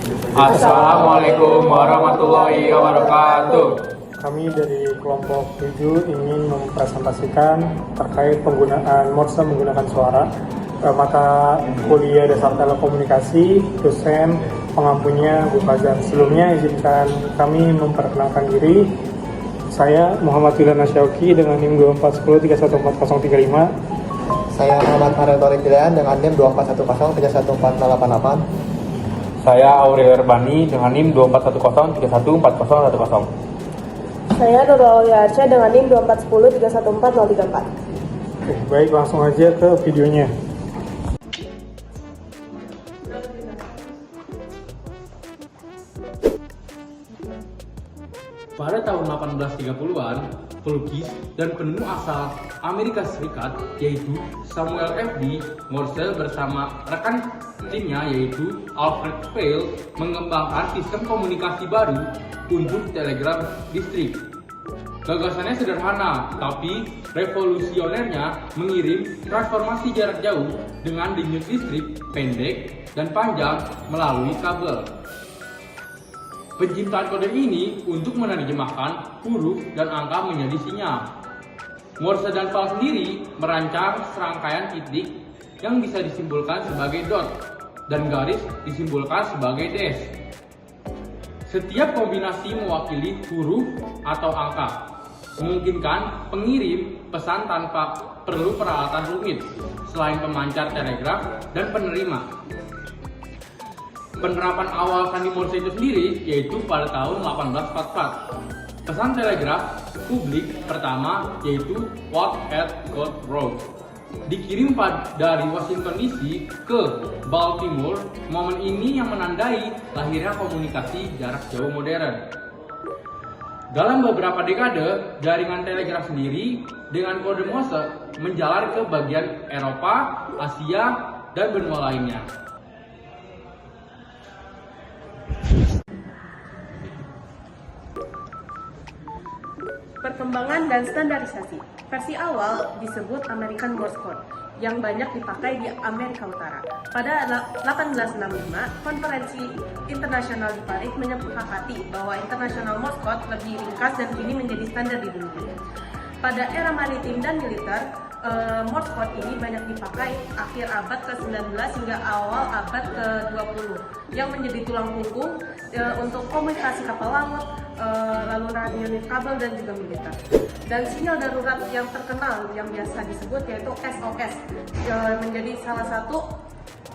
Assalamualaikum warahmatullahi wabarakatuh. Kami dari kelompok 7 ingin mempresentasikan terkait penggunaan Morse menggunakan suara mata kuliah dasar telekomunikasi, dosen pengampunya Bu Fazan. Sebelumnya izinkan kami memperkenalkan diri. Saya Muhammad Wilana Syauki dengan NIM 2410314035. Saya Muhammad Farel Torikian dengan NIM 2410314088. Saya Aurel Herbani dengan NIM 2410314010. Saya Nurul Aulia Arca dengan NIM 2410314034. Baik, langsung aja ke videonya. Pada tahun 1830-an, pelukis dan penemu asal Amerika Serikat yaitu Samuel F.B. Morse bersama rekan timnya yaitu Alfred Vail mengembangkan sistem komunikasi baru untuk telegraf listrik. Gagasannya sederhana, tapi revolusionernya mengirim transformasi jarak jauh dengan denyut listrik pendek dan panjang melalui kabel. Penciptaan kode ini untuk menerjemahkan huruf dan angka menjadi sinyal. Morse dan Vail sendiri merancang serangkaian titik yang bisa disimbolkan sebagai dot dan garis disimbolkan sebagai dash. Setiap kombinasi mewakili huruf atau angka, memungkinkan pengirim pesan tanpa perlu peralatan rumit selain pemancar telegraf dan penerima. Penerapan awal sandi Morse itu sendiri yaitu pada tahun 1844. Pesan telegraf publik pertama yaitu What at God Road dikirim dari Washington DC ke Baltimore. Momen ini yang menandai lahirnya komunikasi jarak jauh modern. Dalam beberapa dekade, jaringan telegraf sendiri dengan kode Morse menjalar ke bagian Eropa, Asia, dan benua lainnya. Perkembangan dan standarisasi. Versi awal disebut American Morse Code yang banyak dipakai di Amerika Utara. Pada 1865, konferensi internasional di Paris menyepakati bahwa International Morse Code lebih ringkas dan kini menjadi standar di dunia. Pada era maritim dan militer, Morse Code ini banyak dipakai akhir abad ke-19 hingga awal abad ke-20 yang menjadi tulang punggung untuk komunikasi kapal laut, lalu radio kabel dan juga militer. Dan sinyal darurat yang terkenal yang biasa disebut yaitu SOS menjadi salah satu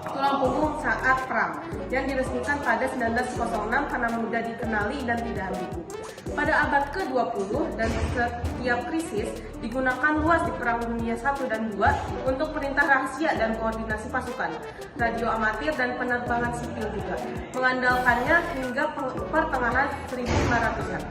tulang punggung saat perang yang diresmikan pada 1906 karena mudah dikenali dan tidak ambigu. Pada abad ke-20 dan setiap krisis digunakan luas di Perang Dunia I dan II untuk perintah rahasia dan koordinasi pasukan, radio amatir dan penerbangan sipil juga, mengandalkannya hingga pertengahan 1900-an.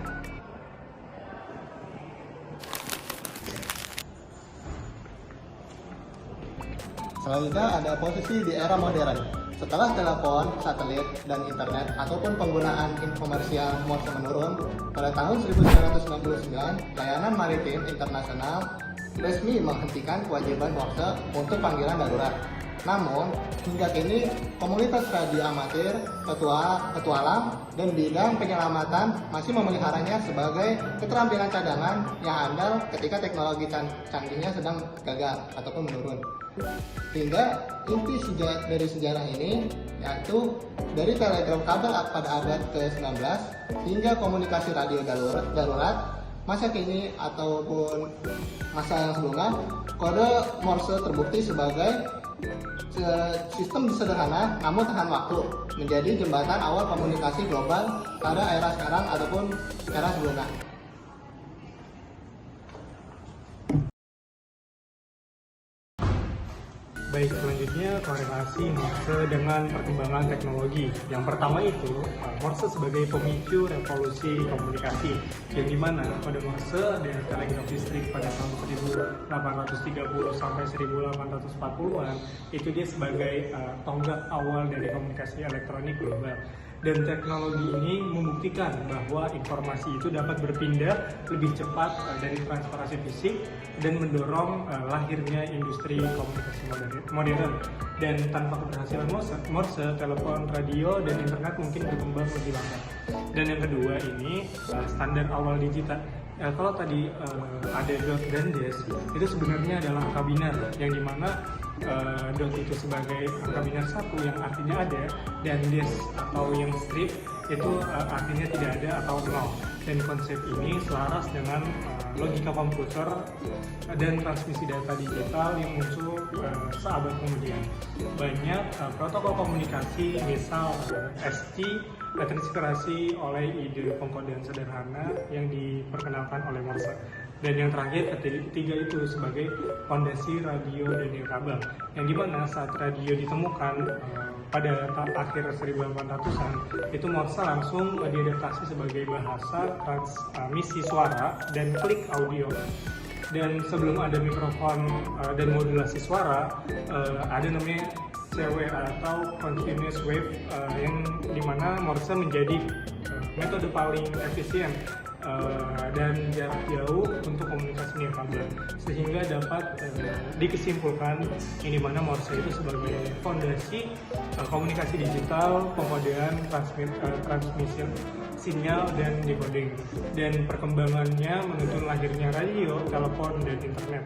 Selanjutnya ada posisi di era modern. Setelah telepon, satelit, dan internet ataupun penggunaan infomersial Morse menurun, pada tahun 1999, layanan maritim internasional resmi menghentikan kewajiban Morse untuk panggilan darurat. Namun, hingga kini komunitas radio amatir, petualang, dan bidang penyelamatan masih memeliharanya sebagai keterampilan cadangan yang andal ketika teknologi canggihnya sedang gagal ataupun menurun. Hingga inti dari sejarah ini yaitu dari telegraf kabel pada abad ke-19 hingga komunikasi radio darurat masa kini ataupun masa yang sebelumnya, kode Morse terbukti sebagai sistem sederhana namun tahan waktu, menjadi jembatan awal komunikasi global pada era sekarang ataupun era sebelumnya. Baik, selanjutnya korelasi Morse dengan perkembangan teknologi. Yang pertama itu, Morse sebagai pemicu revolusi komunikasi, yang dimana pada Morse dan telegraf listrik pada tahun 1830 sampai 1840-an, itu dia sebagai tonggak awal dari komunikasi elektronik global. Dan teknologi ini membuktikan bahwa informasi itu dapat berpindah lebih cepat dari transparansi fisik dan mendorong lahirnya industri komunikasi modern. Dan tanpa keberhasilan Morse, telepon, radio, dan internet mungkin berkembang lebih lambat. Dan yang kedua ini standar awal digital. Kalau tadi ada dot dan dash, itu sebenarnya adalah angka binar, yang dimana dot itu sebagai angka binar 1 yang artinya ada, dan dash atau yang strip itu artinya tidak ada atau 0. Dan konsep ini selaras dengan logika komputer dan transmisi data digital yang muncul seabad kemudian. Banyak protokol komunikasi, misal ST, terinspirasi oleh ide pengkodean sederhana yang diperkenalkan oleh Morse. Dan yang terakhir, ketiga itu sebagai fondasi radio dan kabel, yang dimana saat radio ditemukan pada akhir 1800-an, itu Morse langsung diadaptasi sebagai bahasa transmisi suara dan klik audio. Dan sebelum ada mikrofon dan modulasi suara, ada namanya CW atau continuous wave, yang dimana Morse menjadi metode paling efisien dan jarak jauh untuk komunikasi nirkabel, sehingga dapat dikesimpulkan ini mana Morse itu sebagai fondasi komunikasi digital, pengkodean, transmisi sinyal, dan decoding. Dan perkembangannya menuntun lahirnya radio, telepon, dan internet.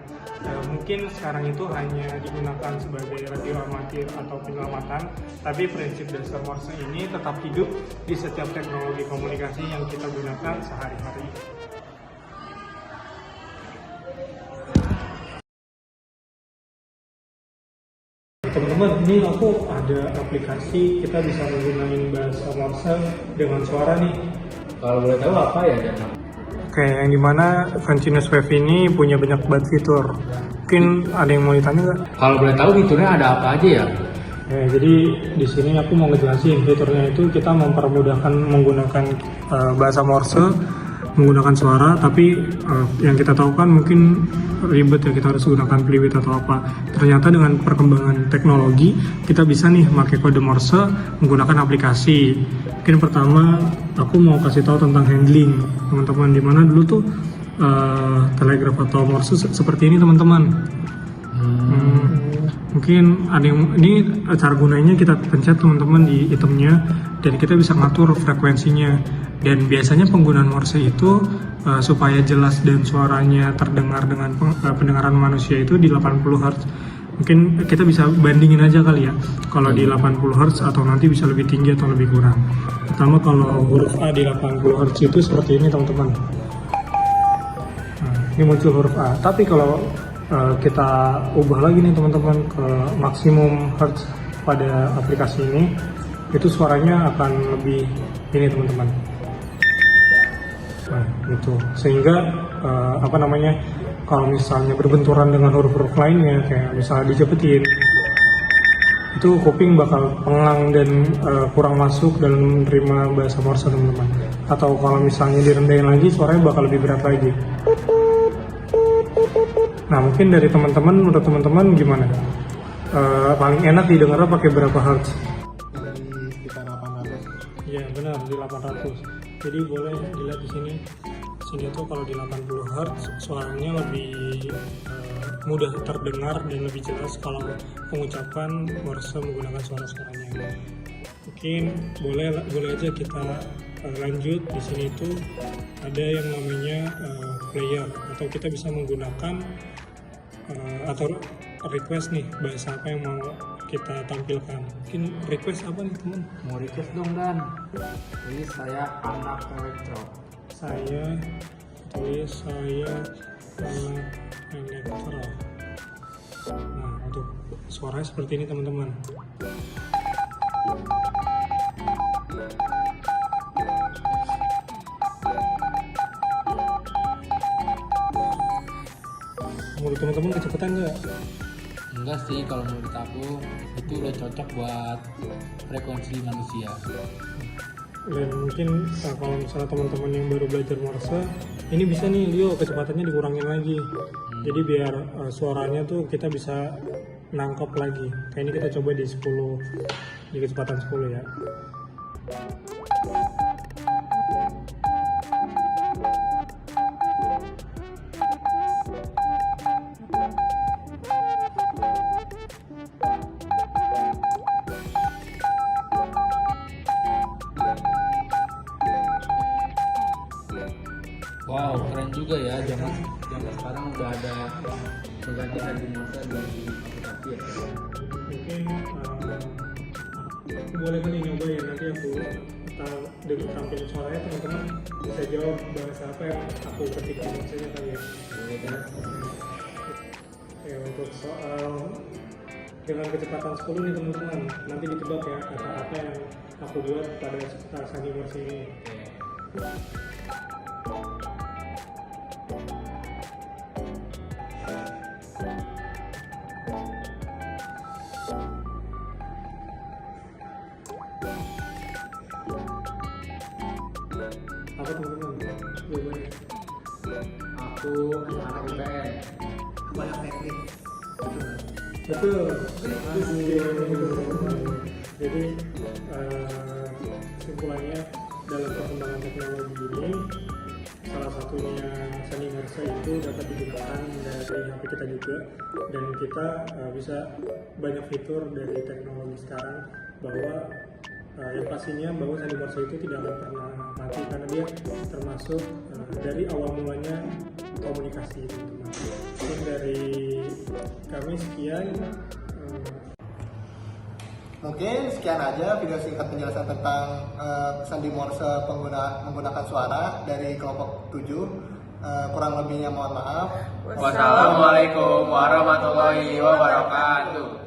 Mungkin sekarang itu hanya digunakan sebagai radio amatir atau penyelamatan, tapi prinsip dasar Morse ini tetap hidup di setiap teknologi komunikasi yang kita gunakan sehari-hari. Teman-teman, ini aku ada aplikasi kita bisa menggunakan bahasa Morse dengan suara nih. Kalau boleh tahu apa ya Dan? Oke, yang dimana continuous wave ini punya banyak banget fitur. Mungkin ada yang mau ditanya nggak? Kalau boleh tahu fiturnya ada apa aja ya? Jadi di sini aku mau ngejelasin fiturnya itu kita mempermudahkan menggunakan bahasa Morse menggunakan suara, tapi yang kita tahu kan mungkin ribet ya, kita harus gunakan fluid atau apa. Ternyata dengan perkembangan teknologi kita bisa nih pakai kode Morse menggunakan aplikasi. Mungkin pertama aku mau kasih tahu tentang handling teman-teman, dimana dulu tuh telegraf atau Morse seperti ini teman-teman. Mungkin ada yang ini cara gunanya, kita pencet teman-teman di itemnya dan kita bisa ngatur frekuensinya. Dan biasanya penggunaan Morse itu supaya jelas dan suaranya terdengar dengan pendengaran manusia itu di 80 Hz. Mungkin kita bisa bandingin aja kali ya, kalau di 80 Hz atau nanti bisa lebih tinggi atau lebih kurang. Pertama kalau huruf A di 80 Hz itu seperti ini teman-teman. Nah, ini muncul huruf A. Tapi kalau kita ubah lagi nih teman-teman ke maksimum Hertz pada aplikasi ini, itu suaranya akan lebih ini teman-teman. Nah gitu, sehingga kalau misalnya berbenturan dengan huruf-huruf lainnya, kayak misalnya dijepetin, itu kuping bakal pengang dan kurang masuk dalam menerima bahasa Morse teman-teman. Atau kalau misalnya direndahin lagi, suaranya bakal lebih berat lagi. Nah mungkin dari teman-teman, menurut teman-teman gimana? Paling enak didengarnya pakai berapa hertz? Dari sekitar 800. Iya benar, di 800. Jadi boleh dilihat di sini. Sini tuh kalau di 80 Hz suaranya lebih mudah terdengar dan lebih jelas kalau pengucapan Morse menggunakan suara-suaranya. Mungkin boleh aja kita lanjut. Di sini tuh ada yang namanya player, atau kita bisa menggunakan atau request nih bahasa apa yang mau kita tampilkan. Mungkin request apa nih teman? Mau request dong Dan. Ini saya anak elektro. Saya anak elektro. Nah untuk suaranya seperti ini teman-teman. Menurut teman-teman kecepatan nggak? Enggak sih, kalau menurut aku itu udah cocok buat frekuensi manusia. Dan mungkin kalau misalnya teman-teman yang baru belajar Morse, ini bisa nih Leo kecepatannya dikurangin lagi. Jadi biar suaranya tuh kita bisa nangkep lagi. Kayak ini kita coba di 10, di kecepatan 10 ya. Wow, keren juga ya. Zaman sekarang udah ada pengganti sandi Morse di aplikasi ya. Mungkin aku boleh kan nyoba ya, nanti aku dengan tampilin suaranya teman-teman bisa jawab bahasa apa yang aku ketik di Morse-nya kali ya. Boleh kan? Ya, untuk soal dengan kecepatan 10 nih teman-teman, nanti ditebak ya kata apa yang aku buat pada sandi Morse ini. Apa teman-teman? Jawabannya. Aku anak IPN. Banyak teknik. Betul. Jadi kesimpulannya dalam perkembangan teknologi ini salah satunya sandi Morse itu dapat digunakan dari HP kita juga, dan kita bisa banyak fitur dari teknologi sekarang bahwa yang pastinya bahwa sandi Morse itu tidak akan pernah mati karena dia termasuk dari awal mulanya komunikasi, teman-teman. Mungkin dari kami sekian. Mungkin sekian aja video singkat penjelasan tentang sandi Morse menggunakan suara dari kelompok 7. Kurang lebihnya mohon maaf. Wassalamualaikum warahmatullahi wabarakatuh.